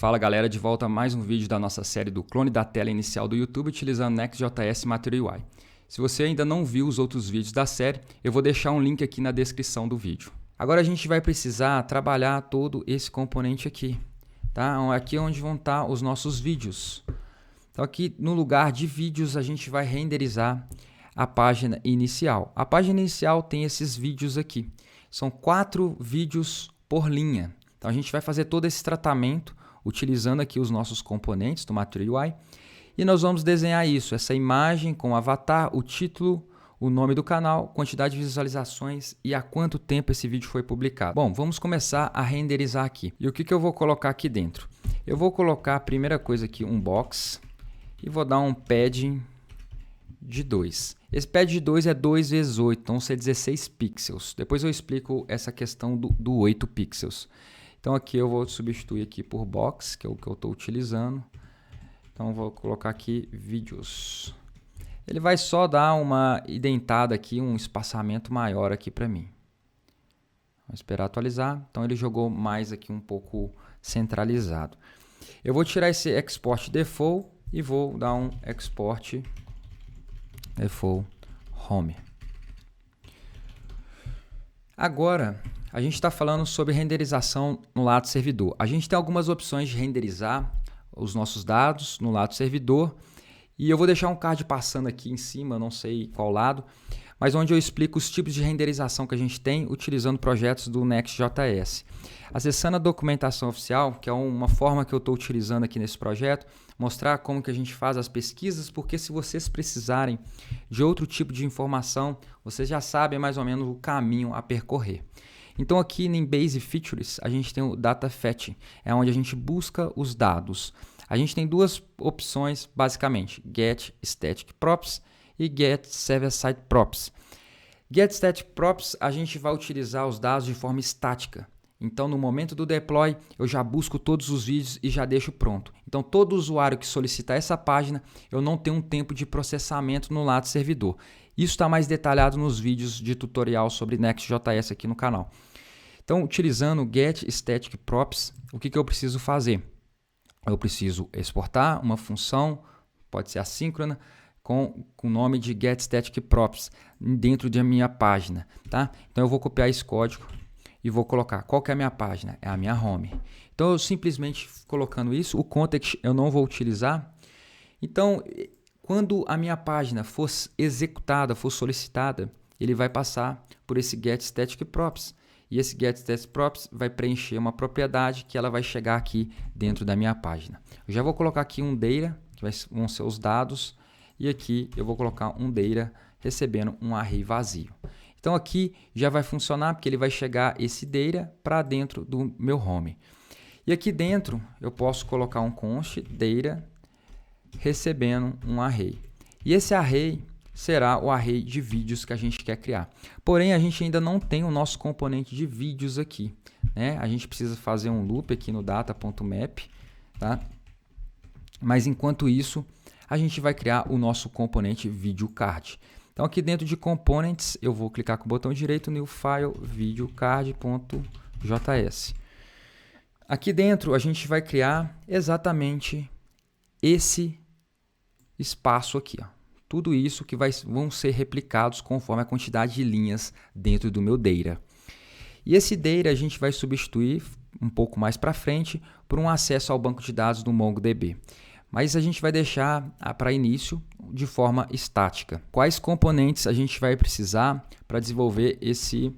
Fala galera, de volta a mais um vídeo da nossa série do clone da tela inicial do YouTube utilizando Next.js Material UI. Se você ainda não viu os outros vídeos da série, eu vou deixar um link aqui na descrição do vídeo. Agora a gente vai precisar trabalhar todo esse componente aqui, tá? Aqui é onde vão estar os nossos vídeos. Então aqui no lugar de vídeos a gente vai renderizar a página inicial. A página inicial tem esses vídeos aqui. São 4 vídeos por linha. Então a gente vai fazer todo esse tratamento utilizando aqui os nossos componentes do Material UI. E nós vamos desenhar isso, essa imagem com o avatar, o título, o nome do canal, quantidade de visualizações e há quanto tempo esse vídeo foi publicado. Bom, vamos começar a renderizar aqui. E o que eu vou colocar aqui dentro? Eu vou colocar a primeira coisa aqui, um box, e vou dar um padding de 2. Esse padding de 2 é 2 vezes 8, então são 16 pixels. Depois eu explico essa questão do 8 pixels. Então aqui eu vou substituir aqui por box, que é o que eu estou utilizando. Então eu vou colocar aqui vídeos. Ele vai só dar uma indentada aqui, um espaçamento maior aqui para mim. Vamos esperar atualizar. Então ele jogou mais aqui um pouco centralizado. Eu vou tirar esse export default e vou dar um export default home. Agora a gente está falando sobre renderização no lado servidor. A gente tem algumas opções de renderizar os nossos dados no lado servidor. E eu vou deixar um card passando aqui em cima, não sei qual lado, mas onde eu explico os tipos de renderização que a gente tem utilizando projetos do Next.js. Acessando a documentação oficial, que é uma forma que eu estou utilizando aqui nesse projeto, mostrar como que a gente faz as pesquisas, porque se vocês precisarem de outro tipo de informação, vocês já sabem mais ou menos o caminho a percorrer. Então aqui em Base Features a gente tem o Data Fetching, é onde a gente busca os dados. A gente tem duas opções basicamente, Get Static Props e Get Server-Side Props. Get Static Props a gente vai utilizar os dados de forma estática. Então no momento do deploy eu já busco todos os vídeos e já deixo pronto. Então todo usuário que solicitar essa página eu não tenho um tempo de processamento no lado servidor. Isso está mais detalhado nos vídeos de tutorial sobre Next.js aqui no canal. Então, utilizando o Get Static Props, o que eu preciso fazer? Eu preciso exportar uma função, pode ser assíncrona, com o nome de Get Static Props dentro da minha página. Tá? Então, eu vou copiar esse código e vou colocar. Qual que é a minha página? É a minha home. Então, eu simplesmente colocando isso, o context eu não vou utilizar. Então, quando a minha página for executada, for solicitada, ele vai passar por esse Get Static Props. E esse Get Static Props vai preencher uma propriedade que ela vai chegar aqui dentro da minha página. Eu já vou colocar aqui um data, que vão ser os dados, e aqui eu vou colocar um data recebendo um array vazio. Então aqui já vai funcionar porque ele vai chegar esse data para dentro do meu home. E aqui dentro eu posso colocar um const data recebendo um array. E esse array será o array de vídeos que a gente quer criar. Porém, a gente ainda não tem o nosso componente de vídeos aqui, né? A gente precisa fazer um loop aqui no data.map, tá? Mas enquanto isso, a gente vai criar o nosso componente video card. Então aqui dentro de components, eu vou clicar com o botão direito new file videocard.js. Aqui dentro a gente vai criar exatamente esse espaço aqui, ó. Tudo isso que vão ser replicados conforme a quantidade de linhas dentro do meu data. E esse data a gente vai substituir um pouco mais para frente por um acesso ao banco de dados do MongoDB. Mas a gente vai deixar para início de forma estática. Quais componentes a gente vai precisar para desenvolver esse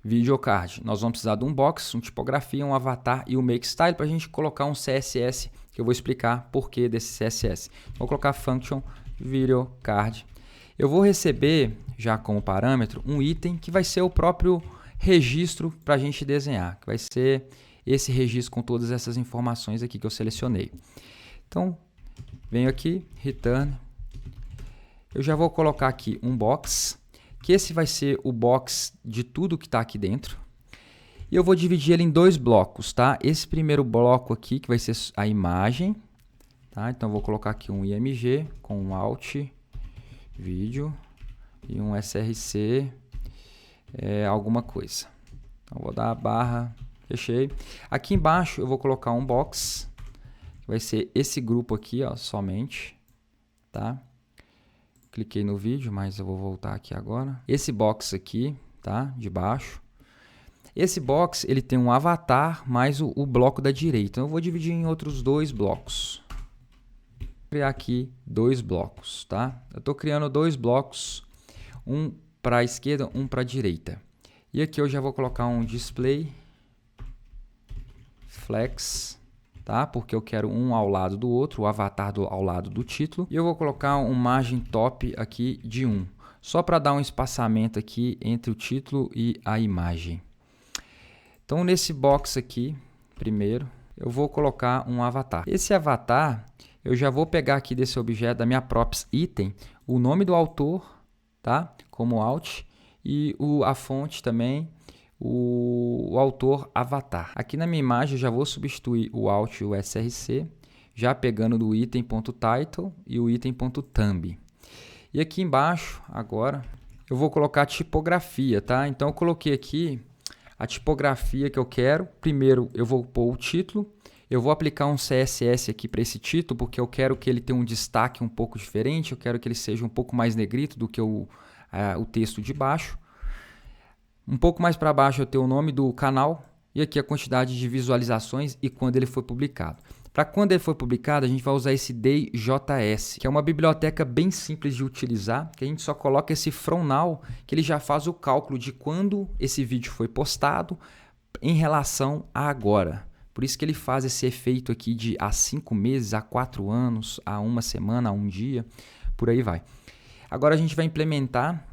videocard? Nós vamos precisar de um box, uma tipografia, um avatar e um makestyle para a gente colocar um CSS, que eu vou explicar por que desse CSS. Vou colocar function video card. Eu vou receber já como parâmetro um item que vai ser o próprio registro para a gente desenhar, que vai ser esse registro com todas essas informações aqui que eu selecionei. Então, venho aqui, return. Eu já vou colocar aqui um box, que esse vai ser o box de tudo que está aqui dentro. E eu vou dividir ele em 2 blocos, tá? Esse primeiro bloco aqui, que vai ser a imagem. Tá? Então, eu vou colocar aqui um img com um alt, vídeo e um src, alguma coisa. Então, vou dar a barra, fechei. Aqui embaixo eu vou colocar um box, vai ser esse grupo aqui, ó, somente, tá? Cliquei no vídeo, mas eu vou voltar aqui agora. Esse box aqui, tá? De baixo. Esse box, ele tem um avatar mais o bloco da direita. Então, eu vou dividir em outros 2 blocos. Vou criar aqui 2 blocos, tá? Eu estou criando 2 blocos, um para a esquerda, um para a direita. E aqui eu já vou colocar um display flex, tá? Porque eu quero um ao lado do outro, o avatar ao lado do título. E eu vou colocar um margem top aqui de 1, só para dar um espaçamento aqui entre o título e a imagem. Então, nesse box aqui, primeiro, eu vou colocar um avatar. Esse avatar, eu já vou pegar aqui desse objeto, da minha props item, o nome do autor, tá? Como alt, e a fonte também, o autor avatar. Aqui na minha imagem eu já vou substituir o alt e o src, já pegando do item.title e o item.thumb. E aqui embaixo, agora, eu vou colocar a tipografia, tá? Então eu coloquei aqui a tipografia que eu quero. Primeiro eu vou pôr o título, eu vou aplicar um CSS aqui para esse título, porque eu quero que ele tenha um destaque um pouco diferente, eu quero que ele seja um pouco mais negrito do que o texto de baixo. Um pouco mais para baixo eu tenho o nome do canal e aqui a quantidade de visualizações e quando ele foi publicado. Para quando ele for publicado, a gente vai usar esse DJS, que é uma biblioteca bem simples de utilizar, que a gente só coloca esse from now, que ele já faz o cálculo de quando esse vídeo foi postado em relação a agora. Por isso que ele faz esse efeito aqui de há 5 meses, há 4 anos, há 1 semana, há 1 dia, por aí vai. Agora a gente vai implementar.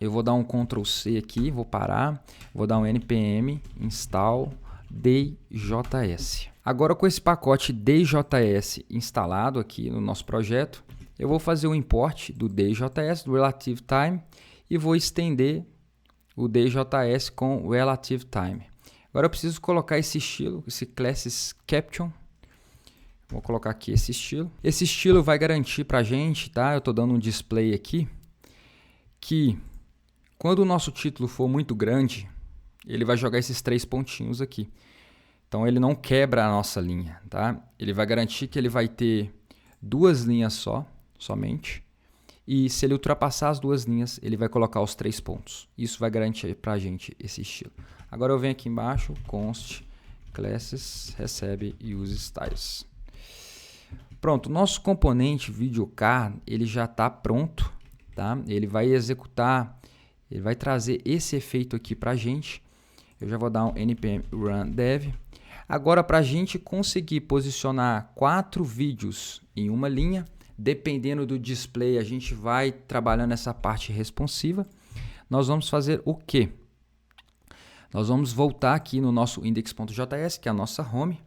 Eu vou dar um Ctrl C aqui, vou parar, vou dar um npm install DJS. Agora com esse pacote DJS instalado aqui no nosso projeto, eu vou fazer o import do DJS, do Relative Time, e vou estender o DJS com o Relative Time. Agora eu preciso colocar esse estilo, esse Classes Caption. Vou colocar aqui esse estilo. Esse estilo vai garantir para a gente, tá? Eu estou dando um display aqui, que quando o nosso título for muito grande, ele vai jogar esses 3 pontinhos aqui. Então ele não quebra a nossa linha, tá? Ele vai garantir que ele vai ter 2 linhas somente. E se ele ultrapassar as 2 linhas, ele vai colocar os 3 pontos. Isso vai garantir para a gente esse estilo. Agora eu venho aqui embaixo, const classes, recebe e use styles. Pronto, nosso componente videocard, ele já está pronto, tá? Ele vai executar, ele vai trazer esse efeito aqui para a gente. Eu já vou dar um npm run dev. Agora, para a gente conseguir posicionar 4 vídeos em uma linha, dependendo do display, a gente vai trabalhando essa parte responsiva. Nós vamos fazer o quê? Nós vamos voltar aqui no nosso index.js, que é a nossa home,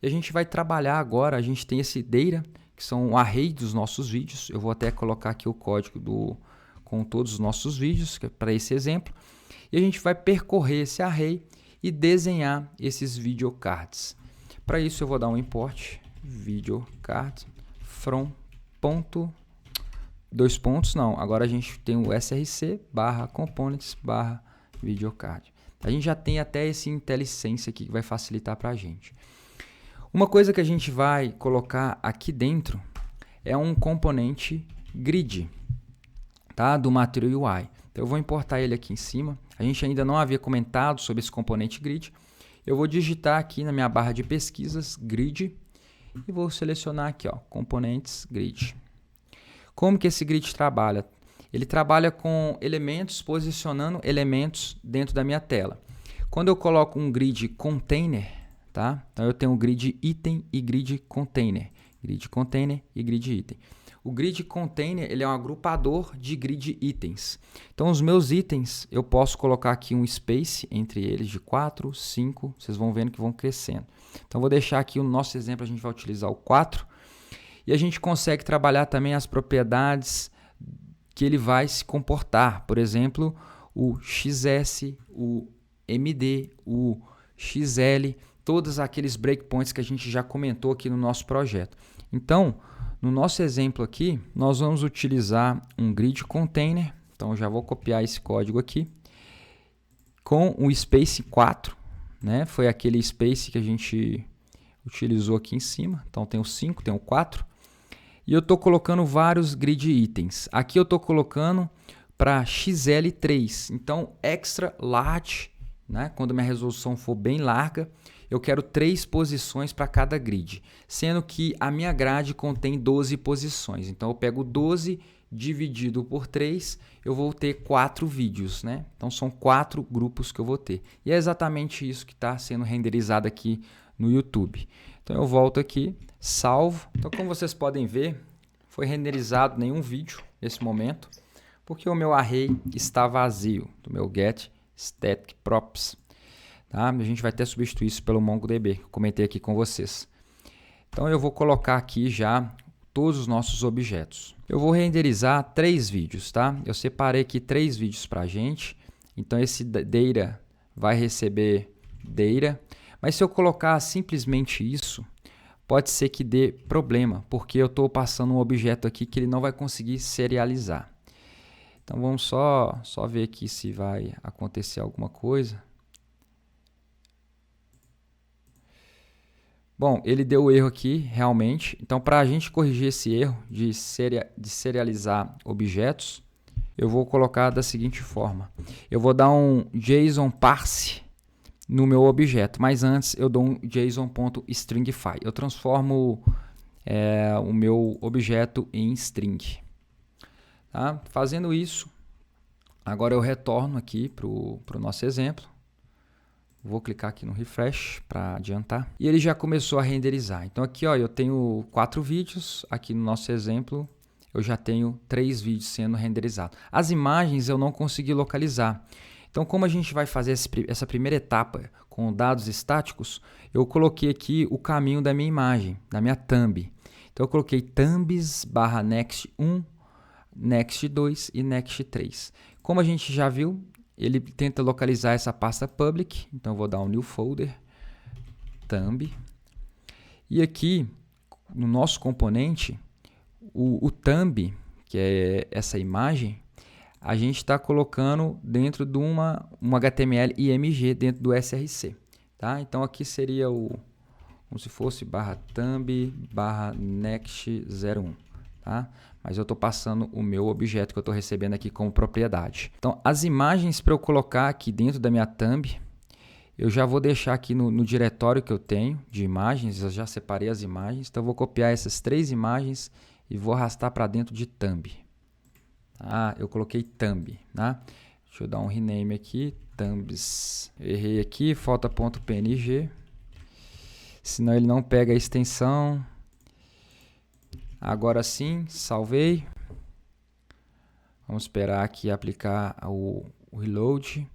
e a gente vai trabalhar agora. A gente tem esse data, que são o array dos nossos vídeos. Eu vou até colocar aqui o código com todos os nossos vídeos, para esse exemplo. E a gente vai percorrer esse array e desenhar esses videocards. Para isso eu vou dar um import videocard from ponto, 2 pontos, não. Agora a gente tem o src barra components barra videocard. A gente já tem até esse IntelliSense aqui que vai facilitar para a gente. Uma coisa que a gente vai colocar aqui dentro é um componente grid, tá? Do Material UI. Então eu vou importar ele aqui em cima. A gente ainda não havia comentado sobre esse componente grid. Eu vou digitar aqui na minha barra de pesquisas grid e vou selecionar aqui, ó, componentes grid. Como que esse grid trabalha? Ele trabalha com elementos, posicionando elementos dentro da minha tela. Quando eu coloco um grid container, tá? Então eu tenho um grid item e grid container e grid item. O grid container, ele é um agrupador de grid itens. Então os meus itens, eu posso colocar aqui um space entre eles de 4, 5, vocês vão vendo que vão crescendo. Então vou deixar aqui o nosso exemplo, a gente vai utilizar o 4. E a gente consegue trabalhar também as propriedades que ele vai se comportar. Por exemplo, o XS, o MD, o XL, todos aqueles breakpoints que a gente já comentou aqui no nosso projeto. Então, no nosso exemplo aqui, nós vamos utilizar um grid container. Então, eu já vou copiar esse código aqui com o space 4, né? Foi aquele space que a gente utilizou aqui em cima. Então, tenho 5, tenho 4. E eu estou colocando vários grid itens. Aqui eu estou colocando para XL3. Então, extra large, né? Quando minha resolução for bem larga, eu quero 3 posições para cada grid. Sendo que a minha grade contém 12 posições. Então, eu pego 12 dividido por 3, eu vou ter 4 vídeos, né? Então, são 4 grupos que eu vou ter. E é exatamente isso que está sendo renderizado aqui no YouTube. Então, eu volto aqui, salvo. Então, como vocês podem ver, foi renderizado nenhum vídeo nesse momento, porque o meu array está vazio, do meu get static props. Tá? A gente vai até substituir isso pelo MongoDB, que eu comentei aqui com vocês. Então, eu vou colocar aqui já todos os nossos objetos. Eu vou renderizar 3 vídeos, tá? Eu separei aqui 3 vídeos para a gente. Então, esse data vai receber data. Mas se eu colocar simplesmente isso, pode ser que dê problema, porque eu estou passando um objeto aqui que ele não vai conseguir serializar. Então, vamos só ver aqui se vai acontecer alguma coisa. Bom, ele deu erro aqui, realmente. Então, para a gente corrigir esse erro de serializar objetos, eu vou colocar da seguinte forma. Eu vou dar um JSON parse no meu objeto, mas antes eu dou um JSON.stringify. Eu transformo o meu objeto em string. Tá? Fazendo isso, agora eu retorno aqui para o nosso exemplo. Vou clicar aqui no refresh para adiantar. E ele já começou a renderizar. Então aqui ó, eu tenho 4 vídeos. Aqui no nosso exemplo eu já tenho 3 vídeos sendo renderizados. As imagens eu não consegui localizar. Então como a gente vai fazer essa primeira etapa com dados estáticos, eu coloquei aqui o caminho da minha imagem, da minha thumb. Então eu coloquei thumbs/next1, next2 e next3. Como a gente já viu, ele tenta localizar essa pasta public, então eu vou dar um new folder, thumb. E aqui, no nosso componente, o thumb, que é essa imagem, a gente está colocando dentro de um HTML IMG dentro do SRC. Tá? Então aqui seria como se fosse /thumb/next01. Tá? Mas eu estou passando o meu objeto que eu estou recebendo aqui como propriedade. Então, as imagens para eu colocar aqui dentro da minha thumb, eu já vou deixar aqui no diretório que eu tenho de imagens, eu já separei as imagens, então eu vou copiar essas 3 imagens e vou arrastar para dentro de thumb. Tá? Eu coloquei thumb. Tá? Deixa eu dar um rename aqui, thumbs. Errei aqui, falta .png, senão ele não pega a extensão. Agora sim, salvei. Vamos esperar aqui aplicar o reload.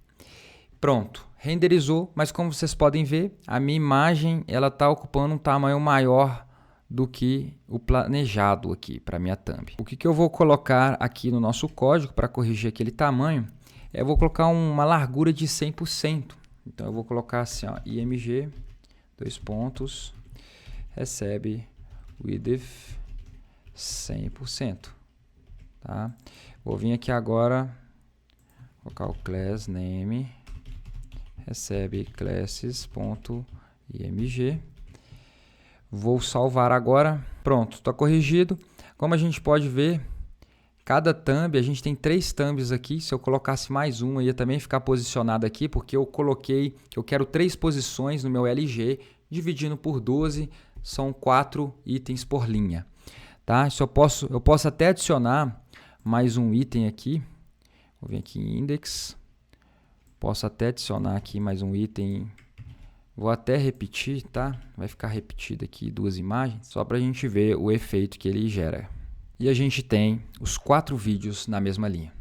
Pronto, renderizou, mas como vocês podem ver, a minha imagem ela está ocupando um tamanho maior do que o planejado aqui para minha thumb. O que eu vou colocar aqui no nosso código para corrigir aquele tamanho, eu vou colocar uma largura de 100%. Então eu vou colocar assim, ó, img, recebe width 100%. Tá? Vou vir aqui agora, colocar o class name, recebe classes.img. Vou salvar agora. Pronto, está corrigido. Como a gente pode ver, cada thumb, a gente tem 3 thumbs aqui. Se eu colocasse mais uma, ia também ficar posicionado aqui, porque eu coloquei, eu quero 3 posições no meu LG, dividindo por 12, são 4 itens por linha. Tá? Eu posso até adicionar mais um item aqui. Vou vir aqui em index. Posso até adicionar aqui mais um item. Vou até repetir, tá? Vai ficar repetido aqui 2 imagens, só para a gente ver o efeito que ele gera. E a gente tem os 4 vídeos na mesma linha.